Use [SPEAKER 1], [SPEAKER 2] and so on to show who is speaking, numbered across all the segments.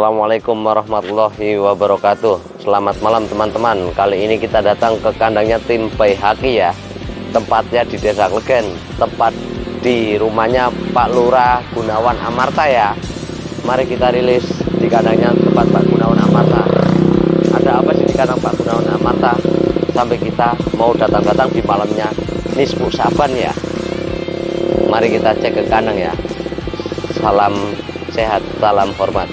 [SPEAKER 1] Assalamualaikum warahmatullahi wabarakatuh. Selamat malam teman-teman. Kali ini kita datang ke kandangnya tim Bayi Haki ya. Tempatnya di Desa Klegen, tepat di rumahnya Pak Lurah Gunawan Amarta ya. Mari kita rilis di kandangnya tempat Pak Gunawan Amarta. Ada apa sih di kandang Pak Gunawan Amarta sampai kita mau datang-datang di malamnya Nisfu Saban ya. Mari kita cek ke kandang ya. Salam sehat, salam hormat.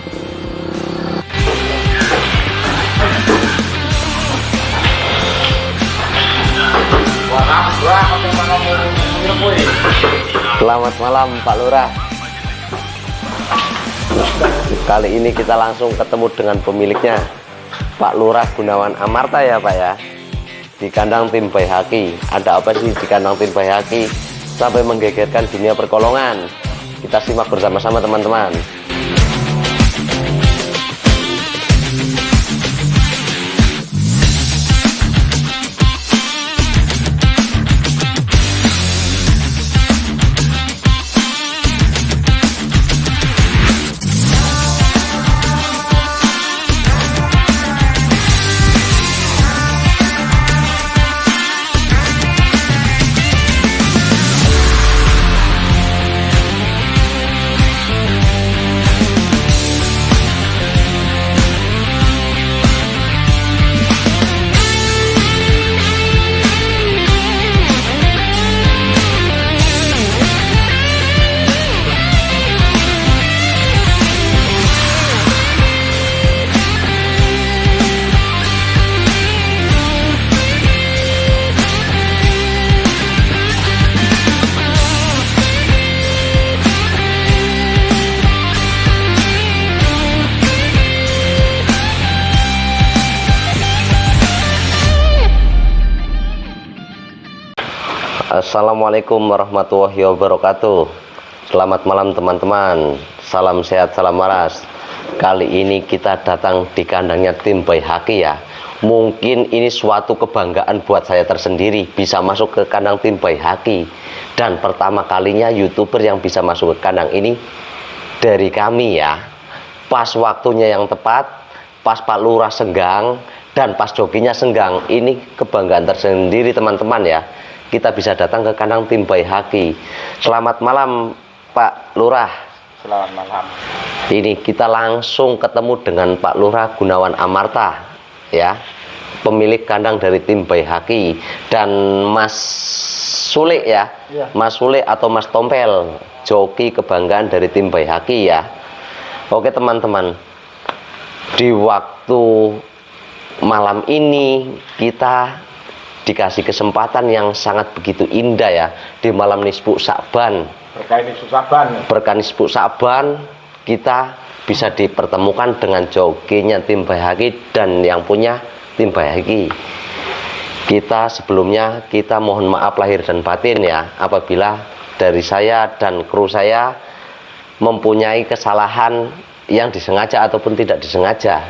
[SPEAKER 1] Selamat malam Pak Lurah. Kali ini kita langsung ketemu dengan pemiliknya, Pak Lurah Gunawan Amarta ya Pak ya. Di kandang tim Bayi Haki. Ada apa sih di kandang tim Bayi Haki sampai menggegerkan dunia perkolongan? Kita simak bersama-sama teman-teman. Assalamualaikum warahmatullahi wabarakatuh. Selamat malam teman-teman. Salam sehat, salam waras. Kali ini kita datang di kandangnya tim Bayi Haki ya. Mungkin ini suatu kebanggaan buat saya tersendiri bisa masuk ke kandang tim Bayi Haki. Dan pertama kalinya YouTuber yang bisa masuk ke kandang ini dari kami ya. Pas waktunya yang tepat, pas Pak Lurah senggang dan pas jokinya senggang. Ini kebanggaan tersendiri teman-teman ya. Kita bisa datang ke kandang tim Bayi Haki. Selamat malam Pak Lurah.
[SPEAKER 2] Selamat malam.
[SPEAKER 1] Ini kita langsung ketemu dengan Pak Lurah Gunawan Amarta ya, pemilik kandang dari tim Bayi Haki, dan Mas Sule ya, Mas Sule atau Mas Tompel, joki kebanggaan dari tim Bayi Haki ya. Oke teman-teman, di waktu malam ini kita dikasih kesempatan yang sangat begitu indah ya, di malam Nisfu Saban. Berkah Nisfu Saban kita bisa dipertemukan dengan jokinya tim Bayi Haki dan yang punya tim Bayi Haki. Kita sebelumnya kita mohon maaf lahir dan batin ya, apabila dari saya dan kru saya mempunyai kesalahan yang disengaja ataupun tidak disengaja.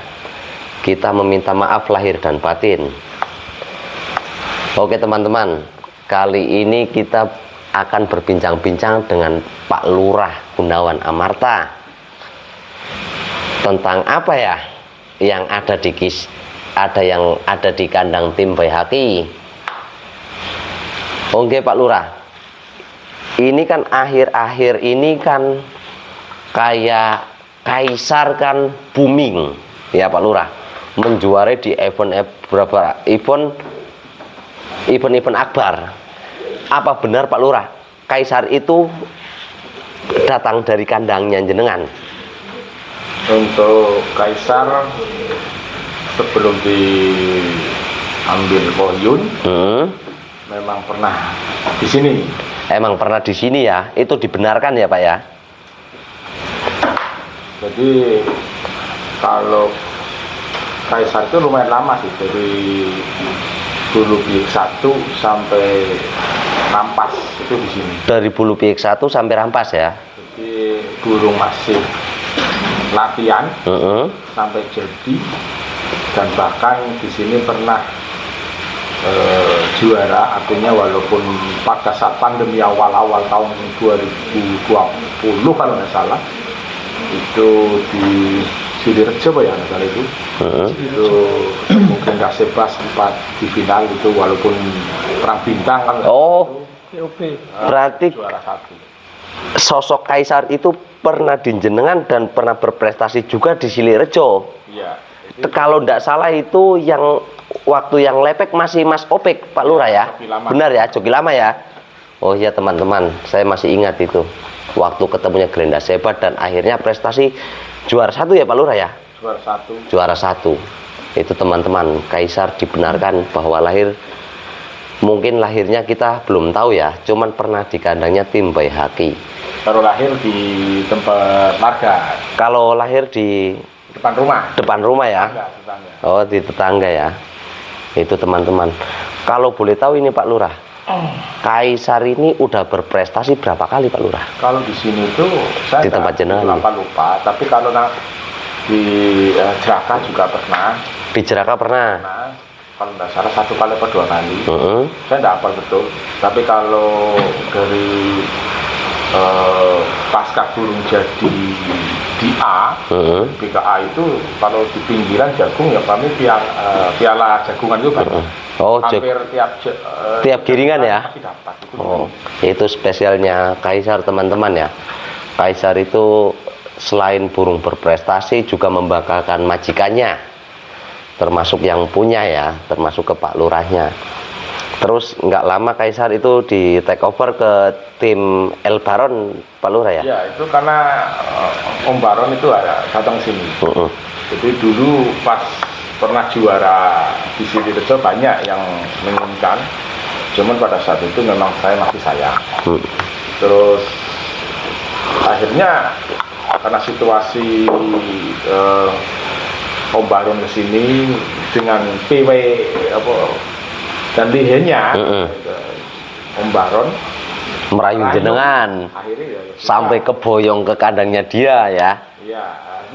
[SPEAKER 1] Kita meminta maaf lahir dan batin. Oke teman-teman, kali ini kita akan berbincang-bincang dengan Pak Lurah Gunawan Amarta tentang apa ya yang ada di kandang tim Bayi Haki. Oke Pak Lurah, ini kan akhir-akhir ini kan kayak Kaisar kan booming ya Pak Lurah, menjuarai di event akbar. Apa benar Pak Lurah, Kaisar itu datang dari kandangnya jenengan?
[SPEAKER 2] Untuk Kaisar sebelum diambil Koyun, memang pernah di sini.
[SPEAKER 1] Emang pernah di sini ya? Itu dibenarkan ya Pak ya?
[SPEAKER 2] Jadi kalau Kaisar itu lumayan lama sih, dari Bulu Biik 1 sampai Rampas itu di sini.
[SPEAKER 1] Dari Bulu Biik 1 sampai Rampas ya.
[SPEAKER 2] Jadi burung masih latihan sampai jadi, dan bahkan di sini pernah juara, artinya walaupun pada saat pandemi awal-awal tahun 2020 kalau nggak salah, itu di Silirejo apa ya kali itu. Itu mungkin nggak sebas sempat di final itu walaupun perang bintang kan.
[SPEAKER 1] Oh,
[SPEAKER 3] POB.
[SPEAKER 1] berarti
[SPEAKER 2] Juara 1.
[SPEAKER 1] sosok Kaisar itu pernah dijenengan dan pernah berprestasi juga di Silirejo.
[SPEAKER 2] Iya.
[SPEAKER 1] Kalau tidak salah itu yang waktu yang lepek masih Mas Opek Pak Lurah ya,
[SPEAKER 2] Joki Lama.
[SPEAKER 1] benar ya, Joki Lama ya. Oh iya teman-teman, saya masih ingat itu waktu ketemunya Glenda Sebat dan akhirnya prestasi juara 1 ya Pak Lurah ya.
[SPEAKER 2] Juara 1.
[SPEAKER 1] Juara 1 itu teman-teman. Kaisar dibenarkan bahwa lahir, mungkin lahirnya kita belum tahu ya, cuman pernah di kandangnya tim Bayi Haki.
[SPEAKER 2] Baru lahir di tempat marga
[SPEAKER 1] Kalau lahir di
[SPEAKER 2] depan rumah.
[SPEAKER 1] ya.
[SPEAKER 2] Enggak, tetangga.
[SPEAKER 1] Oh, di tetangga ya. Itu teman-teman. Kalau boleh tahu ini Pak Lurah, Kaisar ini udah berprestasi berapa kali Pak Lurah?
[SPEAKER 2] Kalau di sini tuh saya
[SPEAKER 1] Di tempat jenengan.
[SPEAKER 2] lupa, tapi kalau di Jeraka juga pernah.
[SPEAKER 1] Di Jeraka pernah.
[SPEAKER 2] Nah, kalau nggak salah 1 kali atau 2 kali.
[SPEAKER 1] Heeh.
[SPEAKER 2] Saya nggak hafal betul. Tapi kalau dari pasca burung jadi di A, BKA itu kalau di pinggiran jagung ya kami piala jagungan juga.
[SPEAKER 1] Oh,
[SPEAKER 2] hampir
[SPEAKER 1] tiap giringan ya?
[SPEAKER 2] pasti dapat.
[SPEAKER 1] Oh, itu spesialnya Kaisar teman-teman ya. Kaisar itu selain burung berprestasi juga membanggakan majikannya, termasuk yang punya ya, termasuk ke Pak Lurahnya. Terus nggak lama Kaisar itu di take over ke tim El Baron Pak Lurah ya?
[SPEAKER 2] Ya itu karena Om Baron itu ada datang sini. Jadi dulu pas pernah juara di Silirejo banyak yang menginginkan, cuman pada saat itu memang saya masih sayang. Terus akhirnya karena situasi Om Baron kesini dengan PW dan lihenya Om Baron
[SPEAKER 1] Merayu jenengan
[SPEAKER 2] akhirnya ya,
[SPEAKER 1] sampai keboyong ke kandangnya dia ya.
[SPEAKER 2] Iya,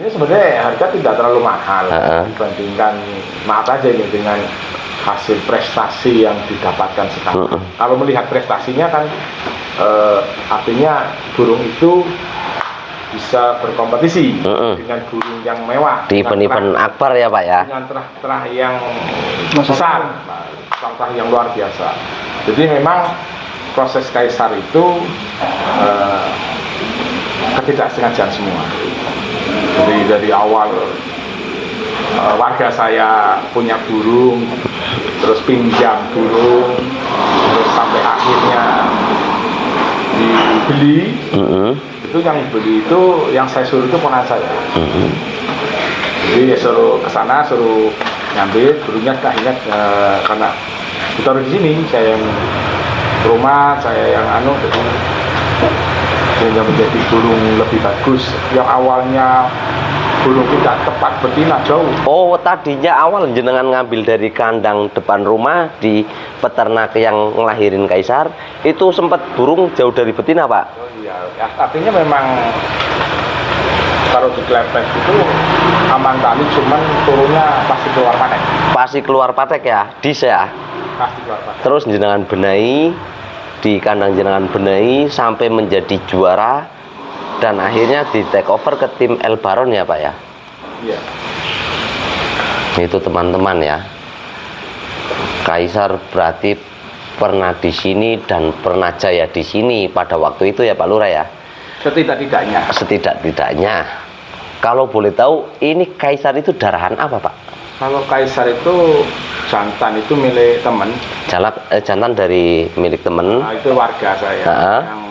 [SPEAKER 2] ini sebenarnya harga tidak terlalu mahal dibandingkan, maaf aja ini, dengan hasil prestasi yang didapatkan sekarang. Kalau melihat prestasinya kan artinya burung itu bisa berkompetisi dengan burung yang mewah
[SPEAKER 1] Di event-event akbar ya Pak ya.
[SPEAKER 2] dengan terah-terah yang besar, terah yang luar biasa. Jadi memang proses Kaisar itu ketidaksengajaan semua. Jadi dari awal warga saya punya burung, terus pinjam burung, terus sampai akhirnya dibeli. Itu yang beli itu yang saya suruh itu ponakan saya. Jadi ya suruh ke sana, suruh ngambil burungnya, akhirnya karena ditaruh di sini, saya yang rumah, saya yang sehingga menjadi burung lebih bagus. Yang awalnya burung tidak tepat betina jauh.
[SPEAKER 1] Oh, tadinya awal jenengan ngambil dari kandang depan rumah di peternak yang ngelahirin Kaisar, itu sempat burung jauh dari betina Pak?
[SPEAKER 2] Oh iya, artinya memang kalau di klepek itu aman kali, cuman turunnya pasti keluar patek.
[SPEAKER 1] Pasti keluar patek ya, dis ya.
[SPEAKER 2] Pasti keluar patek.
[SPEAKER 1] Terus jenengan benahi, di kandang jenengan benahi sampai menjadi juara dan akhirnya di take over ke tim El Baron ya Pak ya.
[SPEAKER 2] Iya.
[SPEAKER 1] Itu teman-teman ya. Kaisar berarti pernah di sini dan pernah jaya di sini pada waktu itu ya Pak Lurah ya.
[SPEAKER 2] Setidak-tidaknya.
[SPEAKER 1] Setidak-tidaknya. Kalau boleh tahu ini Kaisar itu darahan apa Pak?
[SPEAKER 2] Kalau Kaisar itu jantan itu milik teman.
[SPEAKER 1] Jantan dari milik teman.
[SPEAKER 2] Nah, itu warga saya yang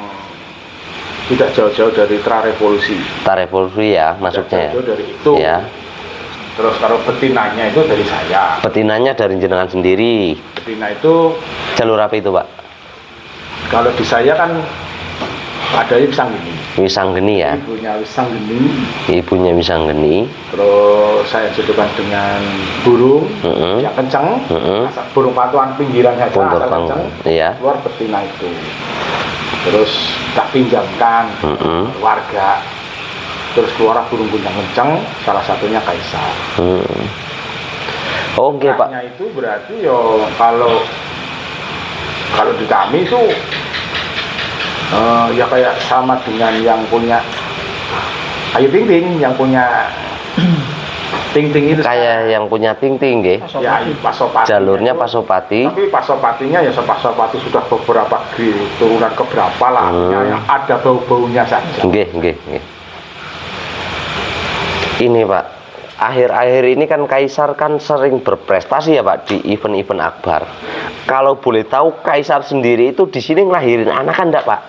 [SPEAKER 2] tidak jauh-jauh dari Revolusi.
[SPEAKER 1] Revolusi ya, maksudnya.
[SPEAKER 2] Jauh dari itu.
[SPEAKER 1] Ya.
[SPEAKER 2] Terus kalau betinanya itu dari saya.
[SPEAKER 1] Betinanya dari jenengan sendiri.
[SPEAKER 2] Betina itu
[SPEAKER 1] jalur apa itu Pak?
[SPEAKER 2] Kalau di saya kan ada Wisanggeni.
[SPEAKER 1] Wisanggeni ya.
[SPEAKER 2] Ibunya Wisanggeni.
[SPEAKER 1] Ibunya Wisanggeni.
[SPEAKER 2] Terus saya jodohkan dengan burung yang kencang, burung patuan pinggiran saja, asal kencang,
[SPEAKER 1] iya.
[SPEAKER 2] keluar betina itu. Terus tak pinjamkan warga. Terus keluar burung yang kencang, salah satunya Kaisar.
[SPEAKER 1] Oke Pak.
[SPEAKER 2] Itu berarti yo kalau di kami itu ya kayak sama dengan yang punya Ayu Ting Ting, yang punya Ting-ting itu
[SPEAKER 1] kayak yang punya ting-ting nggih.
[SPEAKER 2] ya Pasopati.
[SPEAKER 1] Jalurnya Pasopati.
[SPEAKER 2] Tapi Pasopatinya ya Pasopati sudah beberapa grade, turunan keberapa lah, yang ada bau-baunya saja.
[SPEAKER 1] Nggih. Ini Pak, akhir-akhir ini kan Kaisar kan sering berprestasi ya Pak di event-event akbar. Kalau boleh tahu Kaisar sendiri itu di sini ngelahirin anak kan enggak Pak?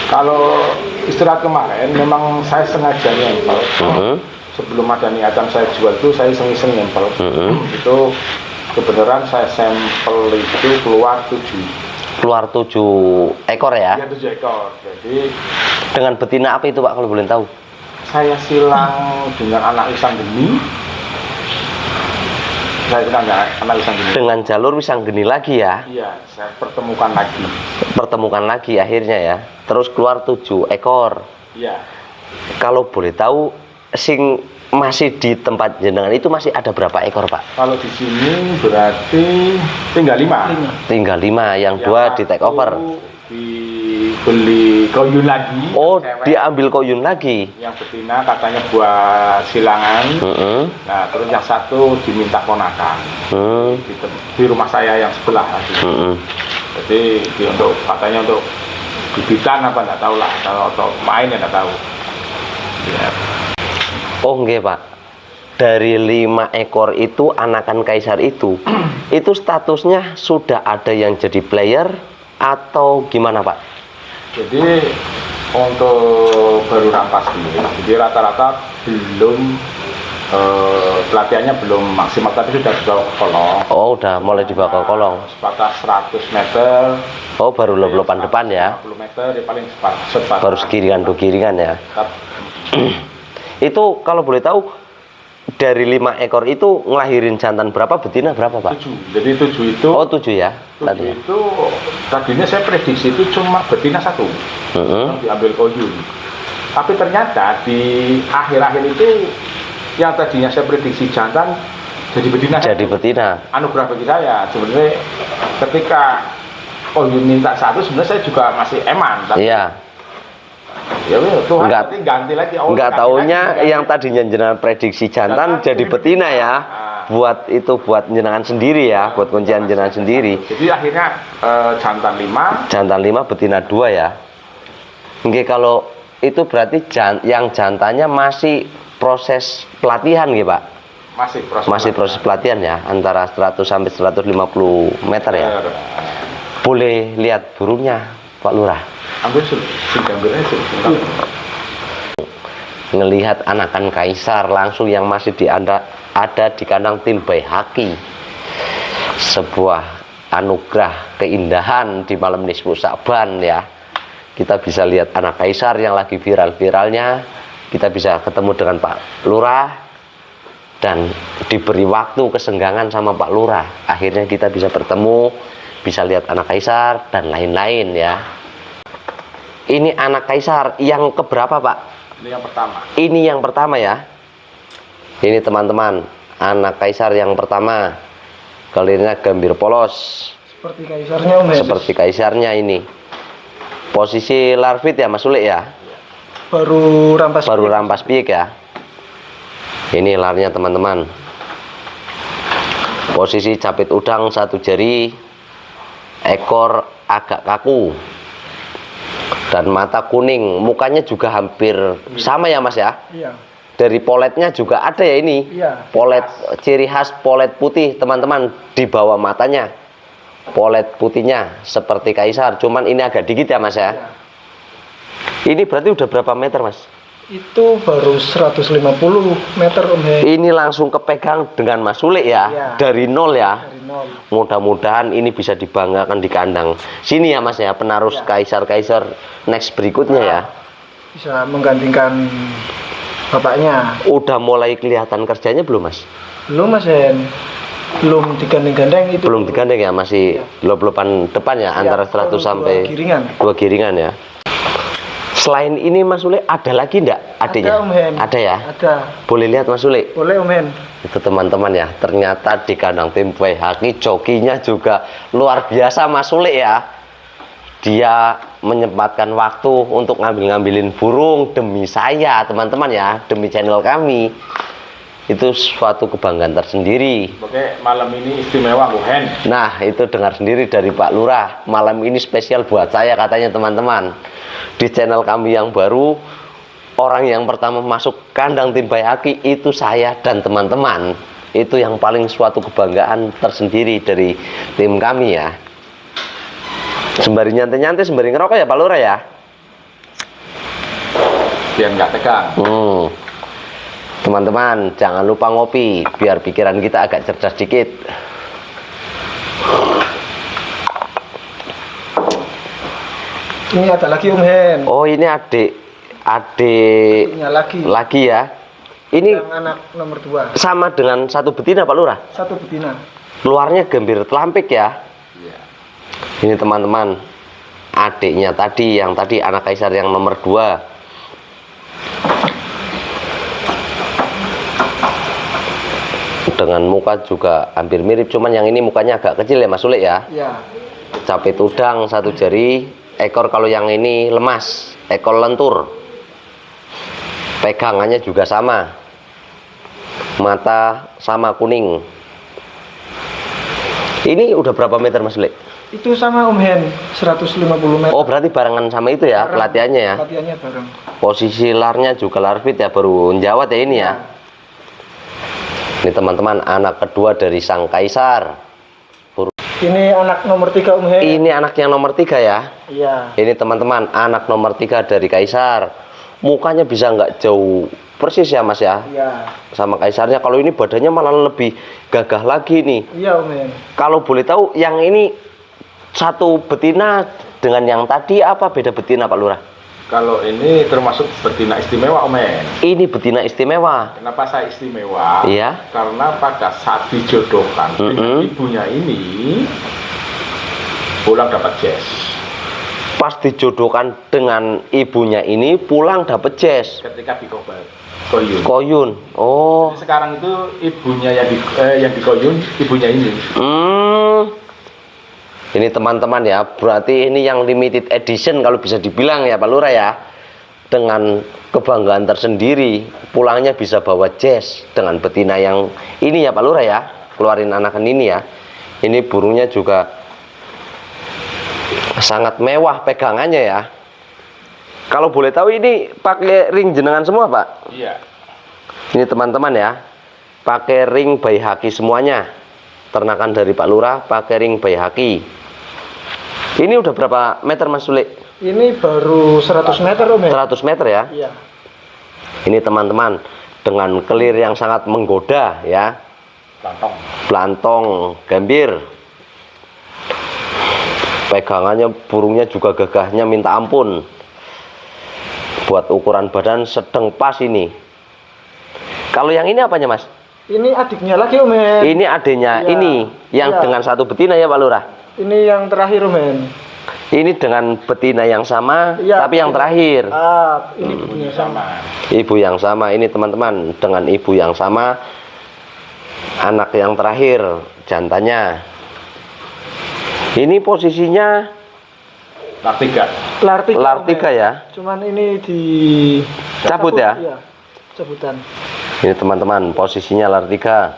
[SPEAKER 2] Kalau istirahat kemarin memang saya sengaja nempel. Sebelum ada niatan saya jual itu saya iseng-iseng nempel. Itu kebenaran saya sampel itu keluar 7
[SPEAKER 1] ekor ya?
[SPEAKER 2] Iya 7 ekor. Jadi
[SPEAKER 1] dengan betina apa itu Pak kalau boleh tahu?
[SPEAKER 2] Saya silang dengan anak Wisanggeni. Saya silang dengan anak Wisanggeni.
[SPEAKER 1] Dengan jalur Wisanggeni lagi ya?
[SPEAKER 2] Iya, saya pertemukan lagi akhirnya ya. Terus keluar 7 ekor. Iya.
[SPEAKER 1] Kalau boleh tahu sing masih di tempat jenengan itu masih ada berapa ekor Pak?
[SPEAKER 2] Kalau di sini berarti tinggal 5.
[SPEAKER 1] Tinggal 5, yang 2 di take over.
[SPEAKER 2] Dibeli koyun lagi.
[SPEAKER 1] Oh, diambil koyun lagi.
[SPEAKER 2] Yang betina katanya buat silangan. Nah, terus yang satu diminta ponakan. Di rumah saya yang sebelah lagi. Jadi katanya untuk bibitan apa enggak tahu lah, kalau untuk main ya enggak tahu. Ya.
[SPEAKER 1] Oh nggih Pak, dari 5 ekor itu anakan Kaisar itu statusnya sudah ada yang jadi player atau gimana Pak?
[SPEAKER 2] Jadi untuk baru rampas ini, jadi rata-rata belum pelatihannya belum maksimal, tapi sudah dibawa ke kolong.
[SPEAKER 1] Oh udah mulai dibawa ke kolong.
[SPEAKER 2] Sebatas 100 meter.
[SPEAKER 1] Oh baru lop-lopan depan ya?
[SPEAKER 2] 50 meter ya paling sebatas.
[SPEAKER 1] Baru segiringan ya? Itu kalau boleh tahu dari 5 ekor itu ngelahirin jantan berapa, betina berapa Pak?
[SPEAKER 2] 7. Jadi 7 itu.
[SPEAKER 1] Oh 7 ya?
[SPEAKER 2] 7 itu tadinya saya prediksi itu cuma betina 1 yang diambil koyun. Tapi ternyata di akhir-akhir itu yang tadinya saya prediksi jantan jadi betina.
[SPEAKER 1] Jadi betina.
[SPEAKER 2] Anugerah bagi saya. Sebenarnya ketika koyun minta 1 sebenarnya saya juga masih eman. Tapi
[SPEAKER 1] iya.
[SPEAKER 2] Ya Tuhan ganti lagi.
[SPEAKER 1] Enggak taunya yang tadinya jenengan prediksi jantan jadi betina ya. Buat jenengan sendiri ya, buat kuncian jenengan sendiri.
[SPEAKER 2] Jadi akhirnya jantan
[SPEAKER 1] 5, betina 2 ya. Oke, kalau itu berarti yang jantannya masih proses pelatihan gitu Pak? Masih proses pelatihan ya, antara 100 sampai 150 meter ya. Boleh lihat burungnya Pak Lurah?
[SPEAKER 2] Ambil
[SPEAKER 1] ngelihat anakan Kaisar langsung yang masih ada di kandang tim Baihaqi, sebuah anugerah keindahan di malam nisfu Sa'ban ya. Kita bisa lihat anak Kaisar yang lagi viral-viralnya, kita bisa ketemu dengan Pak Lurah dan diberi waktu kesenggangan sama Pak Lurah, akhirnya kita bisa bertemu, bisa lihat anak Kaisar dan lain-lain ya. Ini anak Kaisar yang keberapa Pak?
[SPEAKER 2] Ini yang pertama.
[SPEAKER 1] Ini yang pertama ya. Ini teman-teman, anak Kaisar yang pertama. Kelirnya gambir polos.
[SPEAKER 3] Seperti Kaisarnya Om.
[SPEAKER 1] Seperti Kaisarnya ini. Posisi larvit ya Mas Sulik ya?
[SPEAKER 3] Baru
[SPEAKER 1] rampas piik ya. Ini larnya teman-teman. Posisi capit udang 1 jari. Ekor agak kaku. Dan mata kuning, mukanya juga hampir sama ya Mas ya?
[SPEAKER 3] Iya.
[SPEAKER 1] Dari poletnya juga ada ya ini?
[SPEAKER 3] Iya.
[SPEAKER 1] Polet, ciri khas polet putih teman-teman, di bawah matanya. Polet putihnya seperti Kaisar, cuman ini agak dikit ya Mas ya?
[SPEAKER 3] Iya.
[SPEAKER 1] Ini berarti udah berapa meter Mas?
[SPEAKER 3] Itu baru 150 meter Om.
[SPEAKER 1] Ini langsung kepegang dengan Mas Sulik ya?
[SPEAKER 3] Iya.
[SPEAKER 1] Dari nol ya?
[SPEAKER 3] Dari nol.
[SPEAKER 1] Mudah-mudahan ini bisa dibanggakan di kandang sini ya Mas ya, penerus
[SPEAKER 3] Ya.
[SPEAKER 1] Kaisar next berikutnya ya.
[SPEAKER 3] Bisa menggantikan bapaknya.
[SPEAKER 1] Udah mulai kelihatan kerjanya belum Mas?
[SPEAKER 3] Belum Mas belum digandeng-gandeng itu.
[SPEAKER 1] Belum digandeng ya, masih lop-lopan depan ya, antara 100 sampai 2 giringan ya. Selain ini Mas Sule ada lagi enggak adiknya?
[SPEAKER 3] Ada Om Hen.
[SPEAKER 1] Ada ya?
[SPEAKER 3] Ada.
[SPEAKER 1] Boleh lihat Mas Sule?
[SPEAKER 3] Boleh Om Hen.
[SPEAKER 1] Itu teman-teman ya, ternyata di kandang tim Baihaqi jokinya juga luar biasa Mas Sule ya. Dia menyempatkan waktu untuk ngambil-ngambilin burung demi saya teman-teman ya, demi channel kami. itu suatu kebanggaan tersendiri.
[SPEAKER 2] Oke, malam ini istimewa Bu Hen.
[SPEAKER 1] Nah, itu dengar sendiri dari Pak Lurah. Malam ini spesial buat saya katanya teman-teman. Di channel kami yang baru, orang yang pertama masuk kandang tim Baihaqi itu saya dan teman-teman. Itu yang paling suatu kebanggaan tersendiri dari tim kami ya. Sembari nyantai-nyantai, sembari ngerokok ya Pak Lurah ya.
[SPEAKER 2] Biar nggak tegang.
[SPEAKER 1] Teman-teman, jangan lupa ngopi biar pikiran kita agak cerdas dikit.
[SPEAKER 3] Ini ada lagi Om Hen.
[SPEAKER 1] Oh, ini adiknya lagi ya. Ini
[SPEAKER 3] Yang anak nomor 2.
[SPEAKER 1] sama dengan satu betina Pak Lurah.
[SPEAKER 3] Satu betina.
[SPEAKER 1] Keluarnya gembir telampik ya.
[SPEAKER 2] Iya.
[SPEAKER 1] Ini teman-teman, adiknya tadi, yang tadi anak kaisar yang nomor 2. Dengan muka juga hampir mirip, cuman yang ini mukanya agak kecil ya Mas Sulik ya.
[SPEAKER 3] Iya.
[SPEAKER 1] Capit udang, 1 jari, ekor kalau yang ini lemas, ekor lentur. Pegangannya juga sama. Mata sama kuning. Ini udah berapa meter Mas Sulik?
[SPEAKER 3] Itu sama Om Hen, 150 meter.
[SPEAKER 1] Oh, berarti barengan sama itu ya,
[SPEAKER 3] Bareng.
[SPEAKER 1] pelatihannya ya.
[SPEAKER 3] Pelatihannya bareng.
[SPEAKER 1] Posisi larnya juga larvit ya, baru jawat ya ini ya. Ini teman-teman, anak kedua dari sang kaisar.
[SPEAKER 3] Ini anak nomor 3 Om Hen.
[SPEAKER 1] Ini anak yang nomor 3 ya.
[SPEAKER 3] Iya.
[SPEAKER 1] Ini teman-teman, anak nomor 3 dari kaisar. Mukanya bisa nggak jauh persis ya Mas ya,
[SPEAKER 3] Iya.
[SPEAKER 1] sama kaisarnya. Kalau ini badannya malah lebih gagah lagi nih.
[SPEAKER 3] Iya Om Hen.
[SPEAKER 1] Kalau boleh tahu, yang ini satu betina dengan yang tadi apa beda betina Pak Lurah?
[SPEAKER 2] Kalau ini termasuk betina istimewa Om Hen.
[SPEAKER 1] Ini betina istimewa.
[SPEAKER 2] Kenapa saya istimewa?
[SPEAKER 1] Iya.
[SPEAKER 2] Karena pada saat dijodohkan dengan ibunya ini pulang dapat jazz.
[SPEAKER 1] Pas dijodohkan dengan ibunya ini pulang dapet jazz.
[SPEAKER 2] Ketika di koyun.
[SPEAKER 1] Koyun. Oh.
[SPEAKER 2] Jadi sekarang itu ibunya yang di koyun, ibunya ini.
[SPEAKER 1] Ini teman-teman ya, berarti ini yang limited edition kalau bisa dibilang ya Pak Lurah ya. Dengan kebanggaan tersendiri, pulangnya bisa bawa jazz dengan betina yang ini ya Pak Lurah ya. Keluarin anakan ini ya. Ini burungnya juga sangat mewah pegangannya ya. Kalau boleh tahu ini pakai ring jenengan semua Pak?
[SPEAKER 2] Iya.
[SPEAKER 1] Ini teman-teman ya, pakai ring Baihaqi semuanya. Ternakan dari Pak Lurah pakai ring Baihaqi. Ini udah berapa meter Mas Sulik?
[SPEAKER 3] Ini baru 100 meter Om Hen.
[SPEAKER 1] 100 meter ya.
[SPEAKER 3] Iya.
[SPEAKER 1] Ini teman-teman, dengan kelir yang sangat menggoda ya. Belantong, gambir. Pegangannya burungnya juga gagahnya minta ampun. Buat ukuran badan sedang pas ini. Kalau yang ini apanya Mas?
[SPEAKER 3] Ini adiknya lagi Om Hen.
[SPEAKER 1] Ini adanya
[SPEAKER 3] Iya.
[SPEAKER 1] ini yang
[SPEAKER 3] Iya.
[SPEAKER 1] dengan satu betina ya Pak Lurah.
[SPEAKER 3] Ini yang terakhir Om Hen.
[SPEAKER 1] Ini dengan betina yang sama,
[SPEAKER 3] Iya,
[SPEAKER 1] tapi yang terakhir.
[SPEAKER 3] Ini ibunya sama.
[SPEAKER 1] Ibu yang sama ini teman-teman, dengan ibu yang sama, anak yang terakhir jantannya. Ini posisinya
[SPEAKER 3] Lar 3.
[SPEAKER 1] lar 3 ya.
[SPEAKER 3] Cuman ini di
[SPEAKER 1] Cabut ya?
[SPEAKER 3] Iya. Cabutan.
[SPEAKER 1] Ini teman-teman, posisinya lar 3.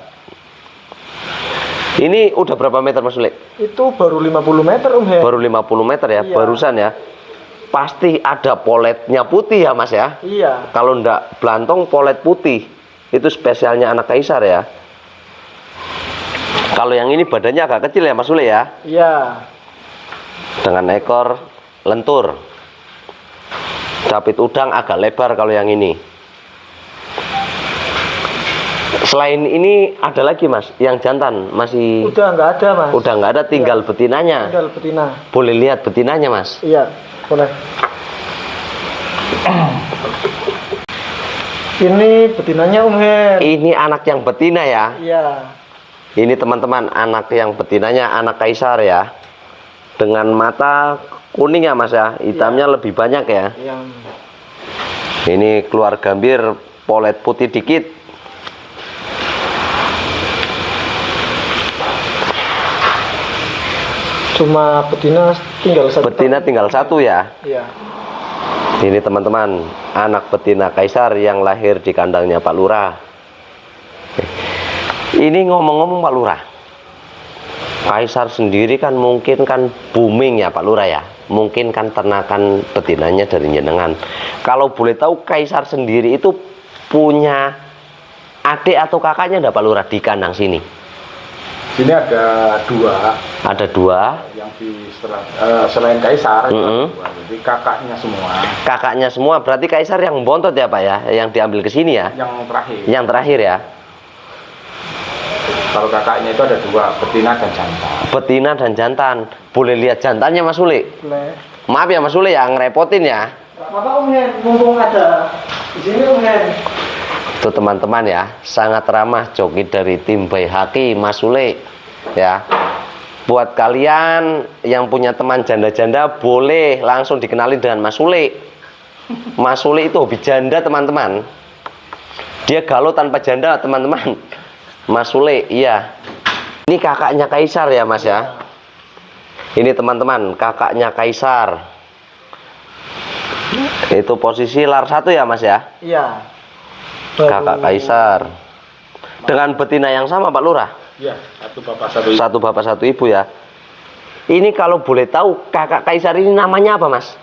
[SPEAKER 1] Ini udah berapa meter Mas Sulik?
[SPEAKER 3] Itu baru 50 meter Om Hen.
[SPEAKER 1] Baru 50 meter ya,
[SPEAKER 3] Iya.
[SPEAKER 1] barusan ya. Pasti ada poletnya putih ya Mas ya.
[SPEAKER 3] Iya.
[SPEAKER 1] Kalau ndak belantong polet putih, itu spesialnya anak kaisar ya. Kalau yang ini badannya agak kecil ya Mas Sulik ya.
[SPEAKER 3] Iya.
[SPEAKER 1] Dengan ekor lentur. Capit udang agak lebar kalau yang ini. Selain ini ada lagi Mas, yang jantan masih
[SPEAKER 3] Udah nggak ada Mas.
[SPEAKER 1] udah nggak ada, tinggal betinanya.
[SPEAKER 3] Tinggal betina.
[SPEAKER 1] Boleh lihat betinanya Mas?
[SPEAKER 3] Iya, boleh. Ini betinanya Om Hen.
[SPEAKER 1] Ini anak yang betina ya.
[SPEAKER 3] Iya.
[SPEAKER 1] Ini teman-teman, anak yang betinanya anak kaisar ya. Dengan mata kuning ya Mas ya, hitamnya lebih banyak ya.
[SPEAKER 3] Yang
[SPEAKER 1] Ini keluar gambir, polet putih dikit.
[SPEAKER 3] cuma betina tinggal satu.
[SPEAKER 1] Betina tinggal satu ya.
[SPEAKER 3] Iya.
[SPEAKER 1] Ini teman-teman, anak betina kaisar yang lahir di kandangnya Pak Lurah. Ini ngomong-ngomong Pak Lurah, kaisar sendiri kan mungkin kan booming ya Pak Lurah ya, mungkin kan ternakan betinanya dari jenengan. Kalau boleh tahu kaisar sendiri itu punya adik atau kakaknya enggak Pak Lurah di kandang sini?
[SPEAKER 2] Sini ada dua.
[SPEAKER 1] Ada dua.
[SPEAKER 2] Yang selain kaisar, dua. Jadi kakaknya semua.
[SPEAKER 1] Kakaknya semua, berarti kaisar yang bontot ya Pak ya, yang diambil ke sini ya?
[SPEAKER 2] Yang terakhir.
[SPEAKER 1] Yang terakhir ya.
[SPEAKER 2] Kalau kakaknya itu ada dua, betina dan jantan.
[SPEAKER 1] Betina dan jantan. Boleh lihat jantannya Mas Sule?
[SPEAKER 3] Boleh.
[SPEAKER 1] Maaf ya Mas Sule ya, ngerepotin ya.
[SPEAKER 3] Apa Om Hen, mumpung ada di sini Om Hen.
[SPEAKER 1] Itu teman-teman ya, sangat ramah joki dari tim Baihaqi Mas Sule ya. Buat kalian yang punya teman janda-janda, boleh langsung dikenalin dengan Mas Sule. Mas Sule itu hobi janda teman-teman. Dia galau tanpa janda teman-teman. Mas Sule, iya. Ini kakaknya kaisar ya Mas ya. Ini teman-teman, kakaknya kaisar. Itu posisi lar 1 ya Mas ya.
[SPEAKER 3] Iya.
[SPEAKER 1] Kakak kaisar. Dengan betina yang sama Pak Lurah.
[SPEAKER 2] Iya, satu bapak satu ibu.
[SPEAKER 1] Satu bapak satu ibu ya. Ini kalau boleh tahu kakak kaisar ini namanya apa Mas?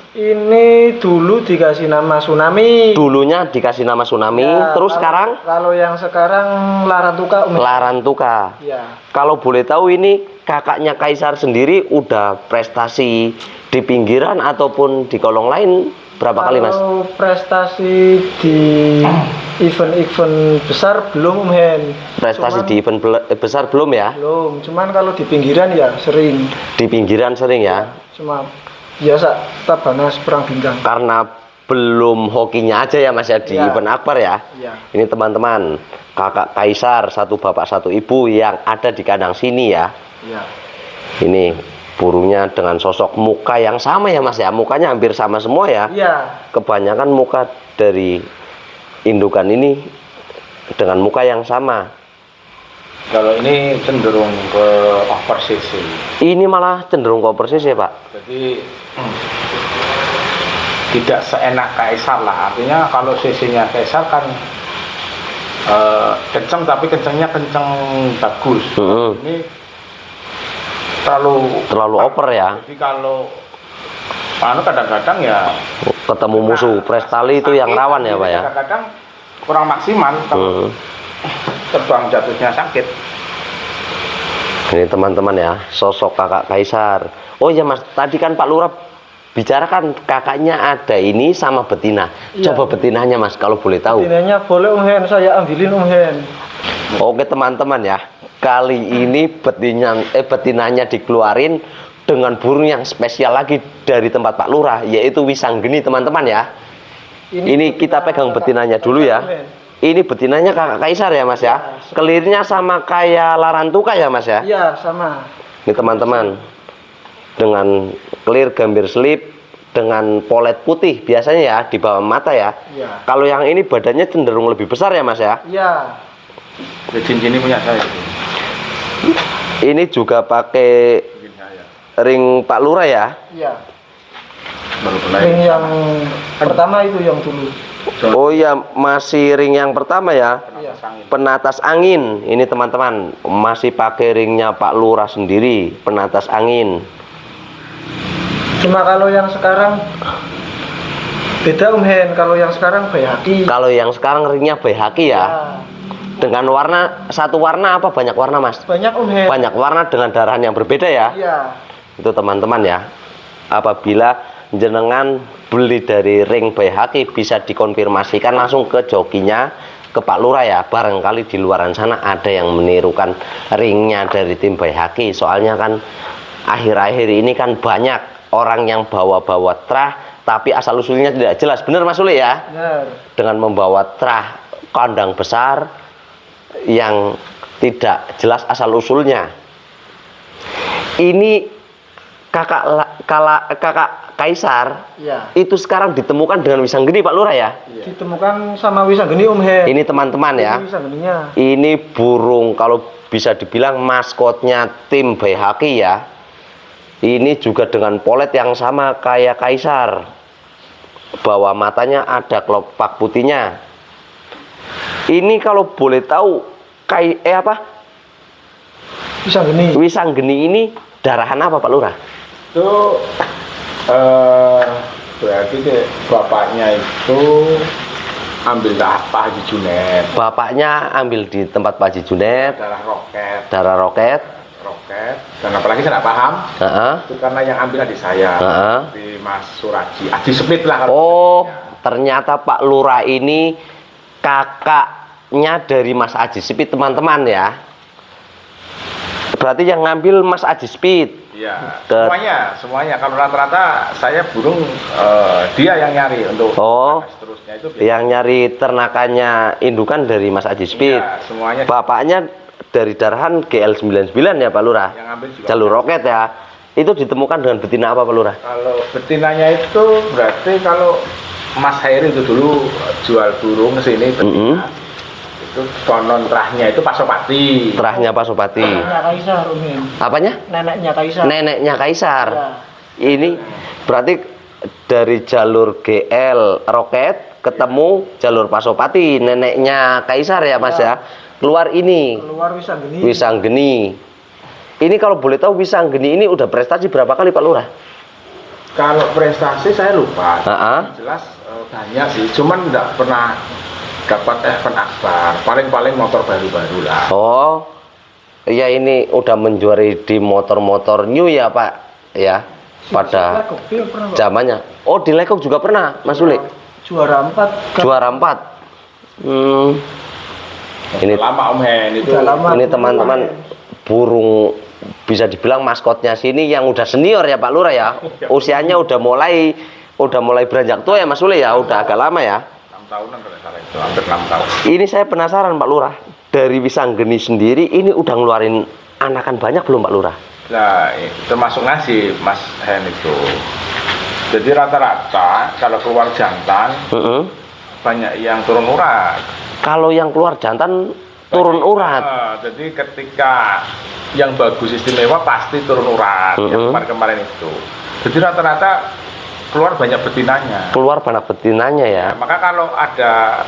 [SPEAKER 3] Ini dulu dikasih nama Tsunami.
[SPEAKER 1] Dulunya dikasih nama Tsunami,
[SPEAKER 3] Ya,
[SPEAKER 1] terus sekarang
[SPEAKER 3] kalau yang sekarang Larantuka Om Hen.
[SPEAKER 1] Larantuka.
[SPEAKER 3] Iya.
[SPEAKER 1] Kalau boleh tahu ini kakaknya kaisar sendiri udah prestasi di pinggiran ataupun di kolong lain berapa kali Mas?
[SPEAKER 3] Kalau prestasi di event-event besar belum Om Hen.
[SPEAKER 1] Prestasi di event besar belum ya?
[SPEAKER 3] Belum, cuman kalau di pinggiran ya sering.
[SPEAKER 1] Di pinggiran sering ya?
[SPEAKER 3] Cuma biasa Tabanas perang bintang.
[SPEAKER 1] Karena belum hokinya aja ya Mas ya di
[SPEAKER 3] Ya.
[SPEAKER 1] event akbar ya.
[SPEAKER 3] Iya.
[SPEAKER 1] Ini teman-teman, kakak kaisar satu bapak satu ibu yang ada di kandang sini ya.
[SPEAKER 3] Iya.
[SPEAKER 1] Ini burungnya dengan sosok muka yang sama ya Mas ya. Mukanya hampir sama semua ya.
[SPEAKER 3] Iya.
[SPEAKER 1] Kebanyakan muka dari indukan ini dengan muka yang sama.
[SPEAKER 2] Kalau ini cenderung ke over CC.
[SPEAKER 1] Ini malah cenderung ke persis ya Pak.
[SPEAKER 2] Jadi tidak seenak kaisar lah. Artinya kalau CC-nya kaisar kan kenceng, tapi kencengnya kenceng bagus. Ini terlalu
[SPEAKER 1] over ya.
[SPEAKER 2] Jadi kalau kadang-kadang ya
[SPEAKER 1] Ketemu musuh prestali itu yang rawan ya Pak ya.
[SPEAKER 2] Kadang-kadang kurang maksimal kalau terbang jatuhnya sakit.
[SPEAKER 1] Ini teman-teman ya, sosok kakak kaisar. Oh ya Mas, tadi kan Pak Lurah bicarakan kakaknya ada ini sama betina.
[SPEAKER 3] Iya.
[SPEAKER 1] Coba betinanya Mas kalau boleh tahu.
[SPEAKER 3] Betinanya boleh Om Hen, saya ambilin Om Hen.
[SPEAKER 1] Oke teman-teman ya, kali ini betinanya dikeluarin dengan burung yang spesial lagi dari tempat Pak Lurah, yaitu Wisanggeni teman-teman ya. Ini kita pegang betinanya dulu ya. Ini betinanya kakak kaisar ya Mas ya. Kelirnya sama kayak Larantuka ya Mas ya.
[SPEAKER 3] Iya, sama.
[SPEAKER 1] Ini teman-teman, dengan clear gambir selip dengan polet putih biasanya ya di bawah mata ya.
[SPEAKER 3] Iya.
[SPEAKER 1] Kalau yang ini badannya cenderung lebih besar ya Mas ya.
[SPEAKER 3] Iya.
[SPEAKER 2] Cincin ini punya saya.
[SPEAKER 1] Ini juga pakai ring Pak Lurah ya.
[SPEAKER 3] Iya.
[SPEAKER 2] Baru
[SPEAKER 3] Ring yang pertama itu yang dulu.
[SPEAKER 1] Oh ya, masih ring yang pertama ya.
[SPEAKER 3] Iya.
[SPEAKER 1] Penatas angin. Ini teman-teman, masih pakai ringnya Pak Lurah sendiri, penatas angin.
[SPEAKER 3] Cuma kalau yang sekarang beda Om Hen, kalau yang sekarang Baihaqi.
[SPEAKER 1] Kalau yang sekarang ringnya Baihaqi ya.
[SPEAKER 3] Ya.
[SPEAKER 1] Dengan warna, satu warna apa banyak warna Mas?
[SPEAKER 3] Banyak Om Hen.
[SPEAKER 1] Banyak warna dengan darahan yang berbeda ya.
[SPEAKER 3] Iya.
[SPEAKER 1] Itu teman-teman ya. Apabila jenengan beli dari ring Baihaqi, bisa dikonfirmasikan langsung ke jokinya, ke Pak Lurah ya. Barangkali di luaran sana ada yang menirukan ringnya dari tim Baihaqi. Soalnya kan akhir-akhir ini kan banyak orang yang bawa-bawa trah tapi asal usulnya tidak jelas. Benar Mas Sule ya?
[SPEAKER 3] Benar.
[SPEAKER 1] Dengan membawa trah kandang besar yang tidak jelas asal usulnya. Ini kakak kaisar.
[SPEAKER 3] Iya.
[SPEAKER 1] Itu sekarang ditemukan dengan Wisanggeni Pak Lurah ya.
[SPEAKER 3] Ditemukan sama Wisanggeni Om Hen.
[SPEAKER 1] Ini teman-teman ya.
[SPEAKER 3] Ini Wisanggeninya.
[SPEAKER 1] Ini burung kalau bisa dibilang maskotnya tim Baihaqi ya. Ini juga dengan polet yang sama kayak kaisar. Bawah matanya ada kelopak putihnya. Ini kalau boleh tahu Wisanggeni ini darahan apa Pak Lurah?
[SPEAKER 2] Itu berarti bapaknya itu ambil Pak Haji Junet.
[SPEAKER 1] Bapaknya ambil di tempat Pak Haji Junet. Darah roket.
[SPEAKER 2] Dan apalagi saya nggak paham. Itu karena yang ambil adik saya, di Mas Suraji, Aji Smith lah.
[SPEAKER 1] Ternyata Pak Lurah ini kakaknya dari Mas Aji Smith, teman-teman ya. Berarti yang ngambil Mas Aji Smith.
[SPEAKER 2] Iya, semuanya. Kalau rata-rata saya burung dia yang nyari untuk seterusnya itu.
[SPEAKER 1] Yang nyari ternakannya indukan dari Mas Aji Smith.
[SPEAKER 2] Iya, semuanya.
[SPEAKER 1] Bapaknya dari darahan GL99 ya Pak Lurah.
[SPEAKER 2] Yang ambil juga
[SPEAKER 1] jalur roket ya. Itu ditemukan dengan betina apa Pak Lurah?
[SPEAKER 2] Kalau betinanya itu berarti kalau Mas Hairi itu dulu jual burung ke sini betina. Itu konon terahnya itu Pasopati.
[SPEAKER 1] Terahnya Pasopati.
[SPEAKER 3] Neneknya Kaisar,
[SPEAKER 1] Apanya?
[SPEAKER 3] Neneknya Kaisar.
[SPEAKER 1] Neneknya Kaisar.
[SPEAKER 3] Ya.
[SPEAKER 1] Ini berarti dari jalur GL roket ketemu jalur Pasopati, neneknya Kaisar ya Mas ya. Keluar ini.
[SPEAKER 3] Keluar Wisanggeni.
[SPEAKER 1] Wisanggeni. Ini kalau boleh tahu Wisanggeni ini udah prestasi berapa kali Pak Lurah?
[SPEAKER 2] Kalau prestasi saya lupa. Jelas banyak sih, cuman nggak pernah dapat event akbar, paling motor baru-baru lah.
[SPEAKER 1] Iya ini udah menjuari di motor-motor new ya Pak ya, pada zamannya. Di Lekok juga pernah Mas Sule?
[SPEAKER 3] Juara 4.
[SPEAKER 1] Juara 4. Ini
[SPEAKER 2] lama Om Hen itu.
[SPEAKER 1] Ini teman-teman burung bisa dibilang maskotnya sini yang udah senior ya Pak Lurah ya. Usianya udah mulai beranjak tua ya Mas Sule ya, udah agak lama ya.
[SPEAKER 2] 6 tahunan kalau salah itu, hampir 6 tahun.
[SPEAKER 1] Ini saya penasaran Pak Lurah, dari Wisanggeni sendiri ini udah ngeluarin anakan banyak belum Pak Lurah?
[SPEAKER 2] Nah, termasuk ngasih Mas Hen itu. Jadi rata-rata kalau keluar jantan banyak yang turun urat.
[SPEAKER 1] Kalau yang keluar jantan turun urat.
[SPEAKER 2] Jadi ketika yang bagus istimewa pasti turun urat. Yang kemarin-kemarin itu. Jadi rata-rata keluar banyak betinanya.
[SPEAKER 1] Keluar banyak betinanya ya.
[SPEAKER 2] Maka kalau ada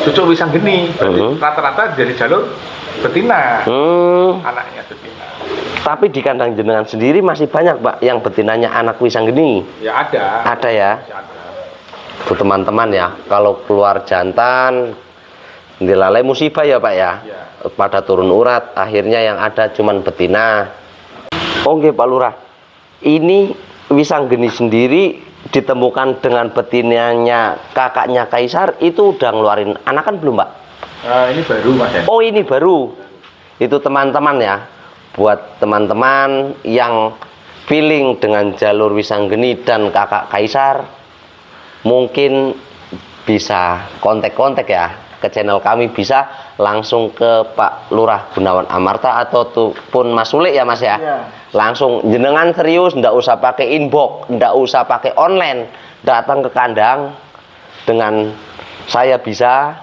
[SPEAKER 2] cucu Wisanggeni, rata-rata dari jalur betina. Anaknya betina.
[SPEAKER 1] Tapi di kandang jenengan sendiri masih banyak Pak yang betinanya anak Wisanggeni.
[SPEAKER 2] Ya ada.
[SPEAKER 1] Ada ya. Tuh teman-teman ya, kalau keluar jantan dilalai musibah ya Pak ya. Pada turun urat, akhirnya yang ada cuman betina. Oke Pak Lurah. Ini Wisanggeni sendiri ditemukan dengan betinanya kakaknya Kaisar, itu udah ngeluarin anakan belum Pak?
[SPEAKER 2] Ini baru Mas Hen.
[SPEAKER 1] Ini baru. Itu teman-teman ya. Buat teman-teman yang feeling dengan jalur Wisanggeni dan kakak Kaisar, mungkin bisa kontak-kontak ya ke channel kami, bisa langsung ke Pak Lurah Gunawan Amarta ataupun Mas Sule ya Mas ya. Langsung jenengan serius, ndak usah pakai inbox, ndak usah pakai online, datang ke kandang dengan saya bisa,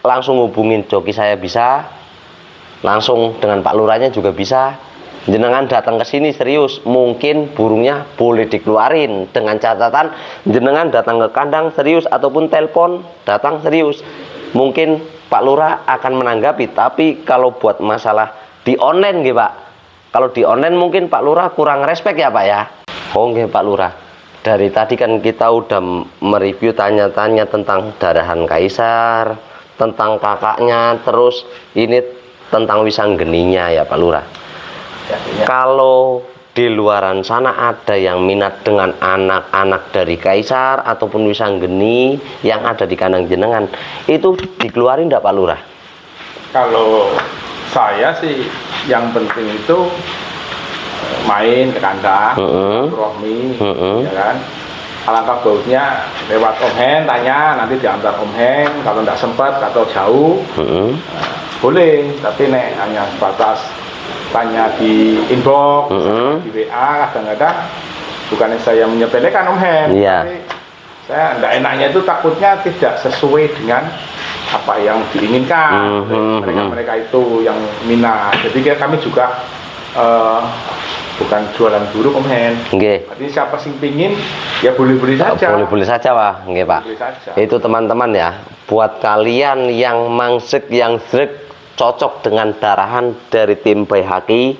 [SPEAKER 1] langsung hubungin joki saya bisa, langsung dengan Pak Lurahnya juga bisa. Jenengan datang ke sini serius, mungkin burungnya boleh dikeluarin dengan catatan jenengan datang ke kandang serius ataupun telepon datang serius. Mungkin Pak Lurah akan menanggapi, tapi kalau buat masalah di online gitu Pak, kalau di online mungkin Pak Lurah kurang respect ya Pak ya. Oke Pak Lurah, dari tadi kan kita udah mereview tanya-tanya tentang darahan Kaisar, tentang kakaknya, terus ini tentang Wisanggeninya ya Pak Lurah. Kalau di luaran sana ada yang minat dengan anak-anak dari Kaisar ataupun Wisanggeni yang ada di kandang jenengan, itu dikeluarin enggak Pak Lurah?
[SPEAKER 2] Kalau saya sih yang penting itu main ke kandang, rohmi, ya kan. Alangkah bagusnya lewat Om Hen, tanya, nanti diantar Om Hen. Kalau tidak sempat atau jauh, boleh. Tapi hanya sebatas tanya di inbox, di WA, kadang-kadang bukannya saya menyepelekan Om Hen, tapi saya tidak enaknya itu takutnya tidak sesuai dengan apa yang diinginkan mereka itu yang minat. Jadi kami juga bukan jualan burung Om Hen. Jadi siapa sing pingin ya boleh-boleh saja.
[SPEAKER 1] Boleh-boleh saja Pak, nggih Pak. Itu teman-teman ya, buat kalian yang mangsek, yang srek cocok dengan darahan dari tim Baihaqi,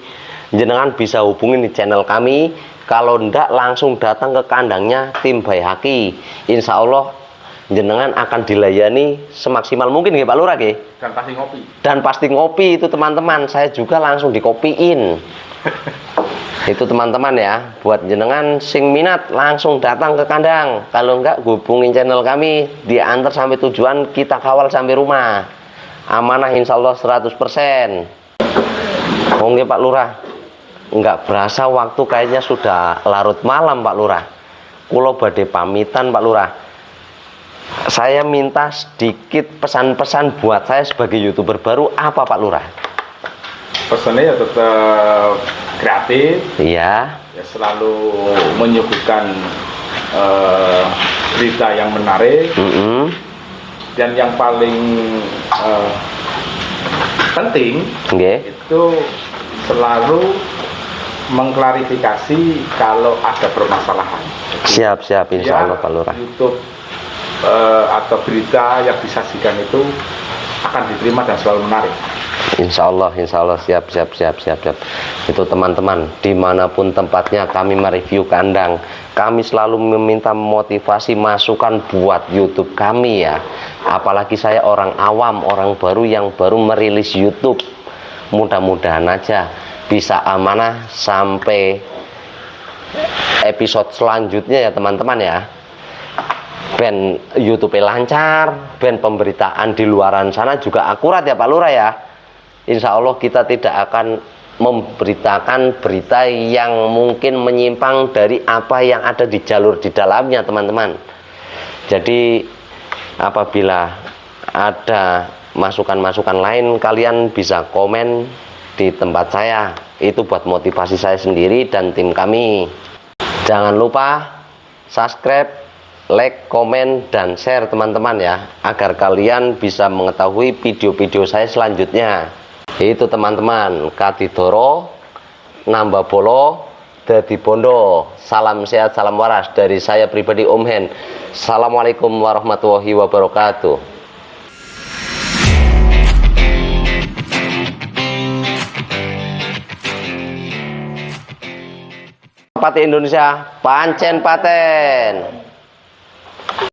[SPEAKER 1] jenengan bisa hubungin di channel kami. Kalau ndak langsung datang ke kandangnya tim Baihaqi, insya Allah jenengan akan dilayani semaksimal mungkin ya Pak Lurah ya.
[SPEAKER 2] Dan pasti ngopi.
[SPEAKER 1] Dan pasti ngopi itu teman-teman, saya juga langsung dikopiin. Itu teman-teman ya, buat jenengan sing minat langsung datang ke kandang. Kalau enggak hubungin channel kami, diantar sampai tujuan, kita kawal sampai rumah. Amanah insya Allah 100%. Oke Pak Lurah, enggak berasa waktu kayaknya sudah larut malam Pak Lurah. Kulo badhe pamitan Pak Lurah. Saya minta sedikit pesan-pesan buat saya sebagai YouTuber baru, apa Pak Lurah?
[SPEAKER 2] Pesannya ya tetap kreatif.
[SPEAKER 1] Iya.
[SPEAKER 2] Ya selalu menyuguhkan berita yang menarik. Dan yang paling penting itu selalu mengklarifikasi kalau ada permasalahan.
[SPEAKER 1] Siap insya Allah Pak Lurah.
[SPEAKER 2] YouTube atau berita yang disajikan itu akan diterima dan selalu menarik.
[SPEAKER 1] Insya Allah siap. Itu teman-teman, dimanapun tempatnya kami mereview kandang, kami selalu meminta motivasi masukan buat YouTube kami ya. Apalagi saya orang awam, orang baru yang baru merilis YouTube. Mudah-mudahan aja bisa amanah sampai episode selanjutnya ya teman-teman ya. Ben YouTube lancar, ben pemberitaan di luaran sana juga akurat ya Pak Lurah ya. Insya Allah kita tidak akan memberitakan berita yang mungkin menyimpang dari apa yang ada di jalur di dalamnya teman-teman. Jadi apabila ada masukan-masukan lain, kalian bisa komen di tempat saya. Itu buat motivasi saya sendiri dan tim kami. Jangan lupa subscribe, like, komen, dan share teman-teman ya, agar kalian bisa mengetahui video-video saya selanjutnya. Itu teman-teman, Kadidoro nambah bolo dadi bondo. Salam sehat, salam waras dari saya pribadi Om Hen. Assalamualaikum warahmatullahi wabarakatuh. Pati Indonesia pancen paten.